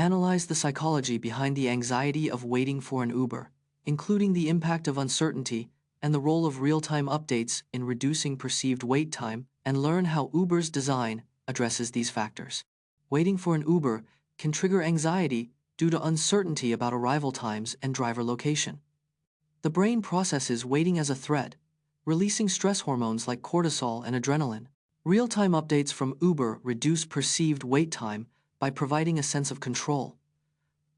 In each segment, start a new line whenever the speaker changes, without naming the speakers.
analyze the psychology behind the anxiety of waiting for an Uber, including the impact of uncertainty and the role of real-time updates in reducing perceived wait time, and learn how Uber's design addresses these factors. Waiting for an Uber can trigger anxiety due to uncertainty about arrival times and driver location. The brain processes waiting as a threat, releasing stress hormones like cortisol and adrenaline. Real-time updates from Uber reduce perceived wait time by providing a sense of control.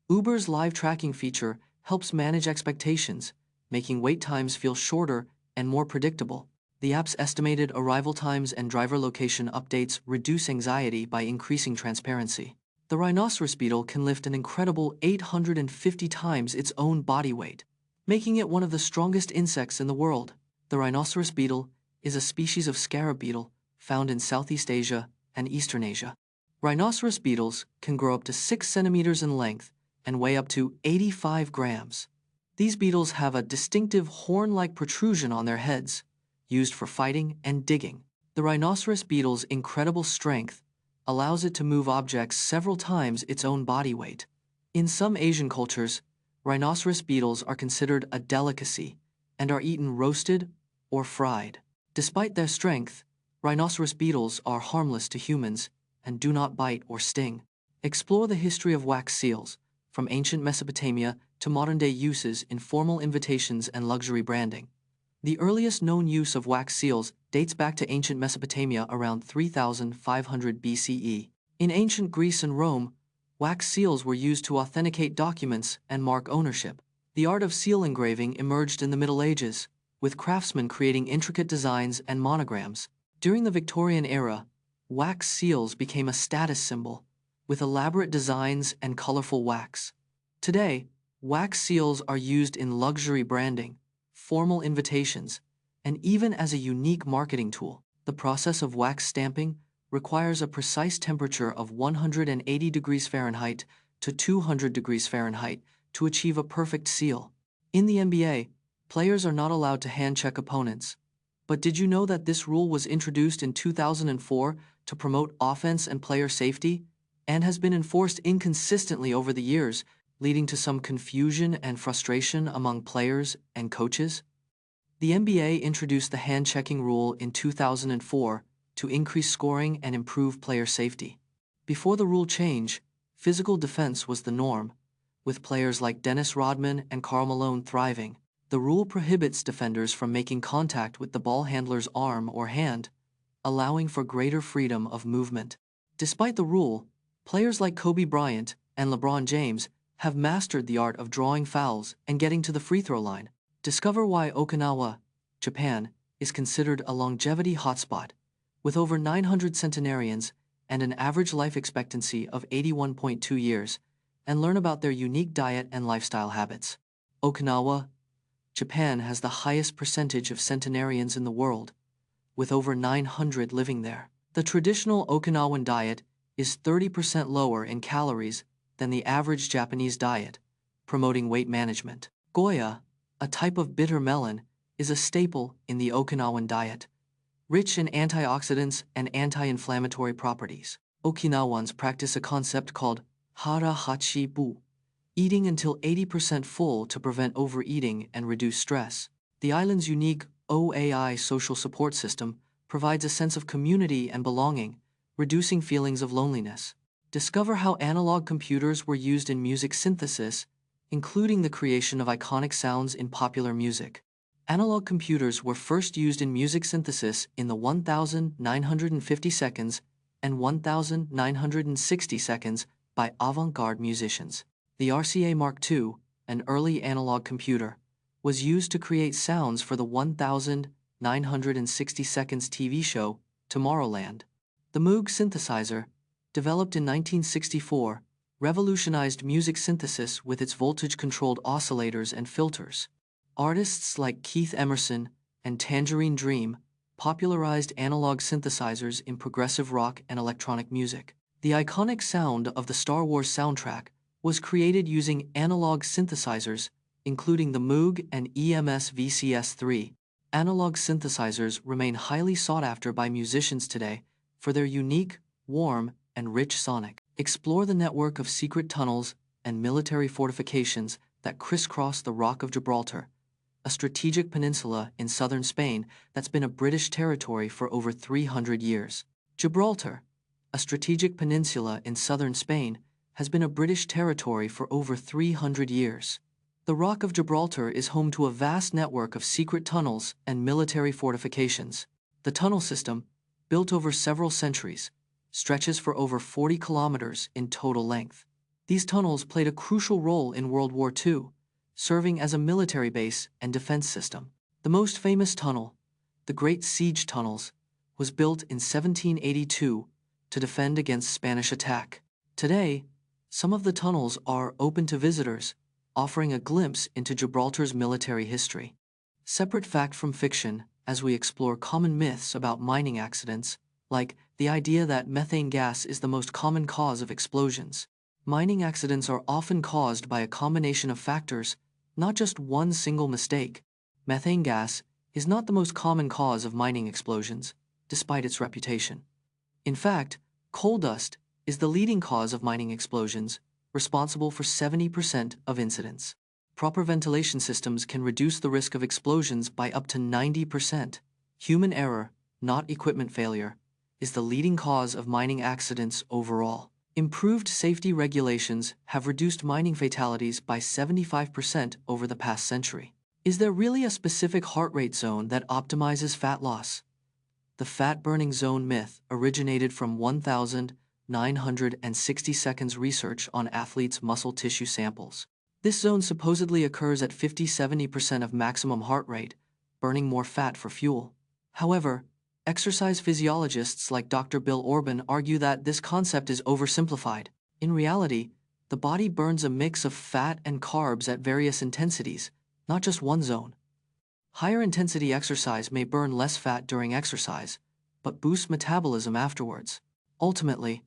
Uber's live tracking feature helps manage expectations, making wait times feel shorter and more predictable. The app's estimated arrival times and driver location updates reduce anxiety by increasing transparency. The rhinoceros beetle can lift an incredible 850 times its own body weight, making it one of the strongest insects in the world. The rhinoceros beetle is a species of scarab beetle found in Southeast Asia and Eastern Asia. Rhinoceros beetles can grow up to 6 centimeters in length and weigh up to 85 grams. These beetles have a distinctive horn-like protrusion on their heads, used for fighting and digging. The rhinoceros beetle's incredible strength allows it to move objects several times its own body weight. In some Asian cultures, rhinoceros beetles are considered a delicacy and are eaten roasted or fried. Despite their strength, rhinoceros beetles are harmless to humans and do not bite or sting. Explore the history of wax seals, from ancient Mesopotamia to modern-day uses in formal invitations and luxury branding. The earliest known use of wax seals dates back to ancient Mesopotamia around 3500 BCE. In ancient Greece and Rome, wax seals were used to authenticate documents and mark ownership. The art of seal engraving emerged in the Middle Ages, with craftsmen creating intricate designs and monograms. During the Victorian era, wax seals became a status symbol, with elaborate designs and colorful wax. Today, wax seals are used in luxury branding, formal invitations, and even as a unique marketing tool. The process of wax stamping requires a precise temperature of 180 degrees Fahrenheit to 200 degrees Fahrenheit to achieve a perfect seal. In the NBA, players are not allowed to hand-check opponents. But did you know that this rule was introduced in 2004 to promote offense and player safety, and has been enforced inconsistently over the years, leading to some confusion and frustration among players and coaches? The NBA introduced the hand-checking rule in 2004 to increase scoring and improve player safety. Before the rule change, physical defense was the norm, with players like Dennis Rodman and Karl Malone thriving. The rule prohibits defenders from making contact with the ball handler's arm or hand, allowing for greater freedom of movement. Despite the rule, players like Kobe Bryant and LeBron James have mastered the art of drawing fouls and getting to the free throw line. Discover why Okinawa, Japan, is considered a longevity hotspot, with over 900 centenarians and an average life expectancy of 81.2 years, and learn about their unique diet and lifestyle habits. Okinawa, Japan has the highest percentage of centenarians in the world, with over 900 living there. The traditional Okinawan diet is 30% lower in calories than the average Japanese diet, promoting weight management. Goya, a type of bitter melon, is a staple in the Okinawan diet, rich in antioxidants and anti-inflammatory properties. Okinawans practice a concept called hara hachi bu, eating until 80% full to prevent overeating and reduce stress. The island's unique OAI social support system provides a sense of community and belonging, reducing feelings of loneliness. Discover how analog computers were used in music synthesis, including the creation of iconic sounds in popular music. Analog computers were first used in music synthesis in the 1950 seconds and 1960 seconds by avant-garde musicians. The RCA Mark II, an early analog computer, was used to create sounds for the 1960 seconds TV show Tomorrowland. The Moog synthesizer, developed in 1964, revolutionized music synthesis with its voltage-controlled oscillators and filters. Artists like Keith Emerson and Tangerine Dream popularized analog synthesizers in progressive rock and electronic music. The iconic sound of the Star Wars soundtrack was created using analog synthesizers, including the Moog and EMS VCS3. Analog synthesizers remain highly sought after by musicians today for their unique, warm, and rich sonic explore the network of secret tunnels and military fortifications that crisscross the Rock of Gibraltar, a strategic peninsula in southern Spain that's been a British territory for over 300 years. Gibraltar, a strategic peninsula in southern Spain, has been a British territory for over 300 years. The Rock of Gibraltar is home to a vast network of secret tunnels and military fortifications. The tunnel system, built over several centuries, stretches for over 40 kilometers in total length. These tunnels played a crucial role in World War II, serving as a military base and defense system. The most famous tunnel, the Great Siege Tunnels, was built in 1782 to defend against Spanish attack. Today, some of the tunnels are open to visitors, offering a glimpse into Gibraltar's military history. Separate fact from fiction as we explore common myths about mining accidents, like the idea that methane gas is the most common cause of explosions. Mining accidents are often caused by a combination of factors, not just one single mistake. Methane gas is not the most common cause of mining explosions, despite its reputation. In fact, coal dust is the leading cause of mining explosions, responsible for 70% of incidents. Proper ventilation systems can reduce the risk of explosions by up to 90%. Human error, not equipment failure, is the leading cause of mining accidents overall. Improved safety regulations have reduced mining fatalities by 75% over the past century. Is there really a specific heart rate zone that optimizes fat loss? The fat-burning zone myth originated from 1,960 seconds research on athletes' muscle tissue samples. This zone supposedly occurs at 50–70% of maximum heart rate, burning more fat for fuel. However, exercise physiologists like Dr. Bill Orban argue that this concept is oversimplified. In reality, the body burns a mix of fat and carbs at various intensities, not just one zone. Higher intensity exercise may burn less fat during exercise, but boosts metabolism afterwards. Ultimately,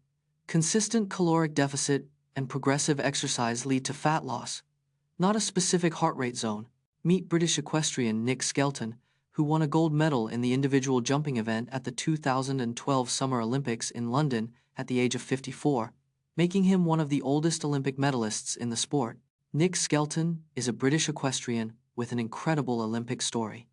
consistent caloric deficit and progressive exercise lead to fat loss, not a specific heart rate zone. Meet British equestrian Nick Skelton, who won a gold medal in the individual jumping event at the 2012 Summer Olympics in London at the age of 54, making him one of the oldest Olympic medalists in the sport. Nick Skelton is a British equestrian with an incredible Olympic story.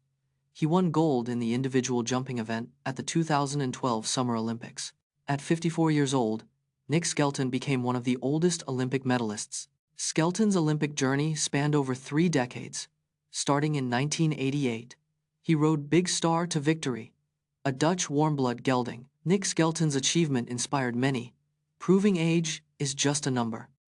He won gold in the individual jumping event at the 2012 Summer Olympics. At 54 years old, Nick Skelton became one of the oldest Olympic medalists. Skelton's Olympic journey spanned over 3 decades. Starting in 1988, he rode Big Star to victory, a Dutch warmblood gelding. Nick Skelton's achievement inspired many, proving age is just a number.